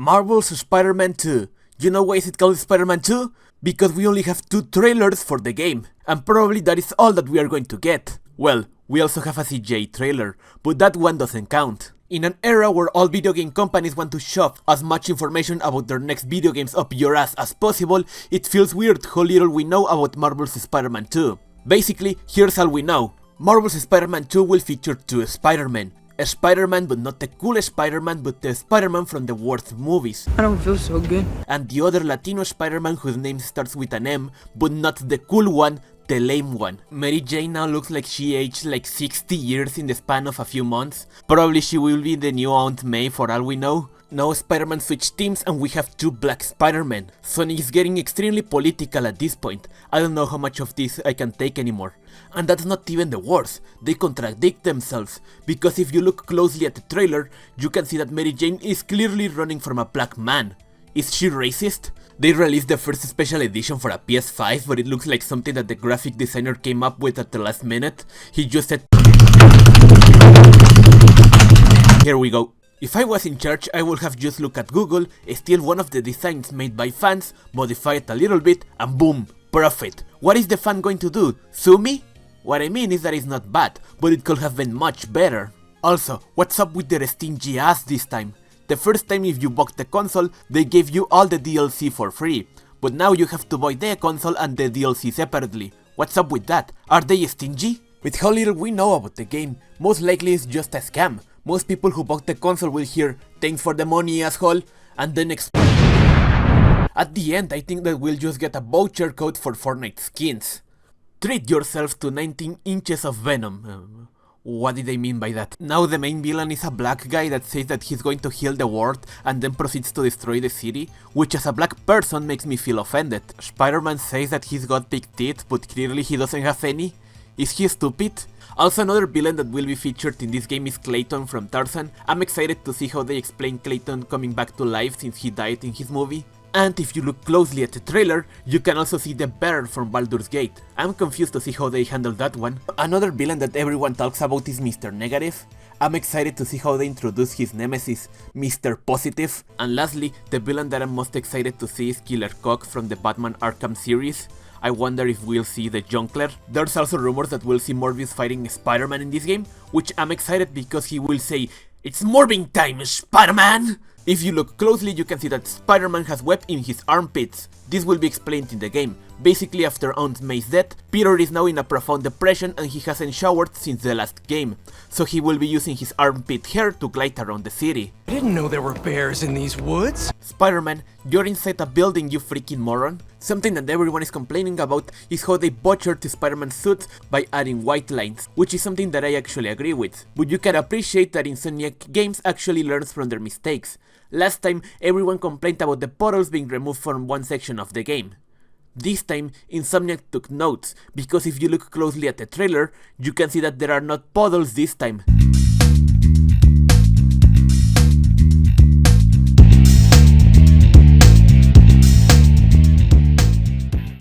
Marvel's Spider-Man 2. You know why is it called Spider-Man 2? Because we only have 2 trailers for the game, and probably that is all that we are going to get. Well, we also have a CGI trailer, but that one doesn't count. In an era where all video game companies want to shove as much information about their next video games up your ass as possible, it feels weird how little we know about Marvel's Spider-Man 2. Basically, here's all we know. Marvel's Spider-Man 2 will feature 2 Spider-Man. A Spider-Man, but not the cool Spider-Man, but the Spider-Man from the worst movies. I don't feel so good. And the other Latino Spider-Man whose name starts with an M, but not the cool one, the lame one. Mary Jane now looks like she aged like 60 years in the span of a few months. Probably she will be the new Aunt May for all we know. Now Spider-Man switched teams and we have 2 black Spider-Men. Sony is getting extremely political at this point. I don't know how much of this I can take anymore. And that's not even the worst, they contradict themselves, because if you look closely at the trailer, you can see that Mary Jane is clearly running from a black man. Is she racist? They released the first special edition for a PS5, but it looks like something that the graphic designer came up with at the last minute. He just said, here we go. If I was in charge, I would have just looked at Google, steal one of the designs made by fans, modify it a little bit, and boom, profit. What is the fan going to do? Sue me? What I mean is that it's not bad, but it could have been much better. Also, what's up with their stingy ass this time? The first time if you bought the console, they gave you all the DLC for free, but now you have to buy the console and the DLC separately. What's up with that? Are they stingy? With how little we know about the game, most likely it's just a scam. Most people who bought the console will hear, thanks for the money asshole, and then at the end I think that we'll just get a voucher code for Fortnite skins. Treat yourself to 19 inches of venom. What did they mean by that? Now the main villain is a black guy that says that he's going to heal the world and then proceeds to destroy the city, which as a black person makes me feel offended. Spider-Man says that he's got big teeth, but clearly he doesn't have any. Is he stupid? Also, another villain that will be featured in this game is Clayton from Tarzan. I'm excited to see how they explain Clayton coming back to life since he died in his movie. And if you look closely at the trailer, you can also see the bear from Baldur's Gate. I'm confused to see how they handle that one. Another villain that everyone talks about is Mr. Negative. I'm excited to see how they introduce his nemesis, Mr. Positive. And lastly, the villain that I'm most excited to see is Killer Croc from the Batman Arkham series. I wonder if we'll see the Jonkler. There's also rumors that we'll see Morbius fighting Spider-Man in this game, which I'm excited because he will say, "It's Morbing time, Spider-Man!" If you look closely, you can see that Spider-Man has web in his armpits. This will be explained in the game. Basically, after Aunt May's death, Peter is now in a profound depression and he hasn't showered since the last game, so he will be using his armpit hair to glide around the city. I didn't know there were bears in these woods. Spider-Man, you're inside a building, you freaking moron. Something that everyone is complaining about is how they butchered Spider-Man's suit by adding white lines, which is something that I actually agree with. But you can appreciate that Insomniac Games actually learns from their mistakes. Last time, everyone complained about the puddles being removed from one section of the game. This time, Insomniac took notes, because if you look closely at the trailer, you can see that there are not puddles this time.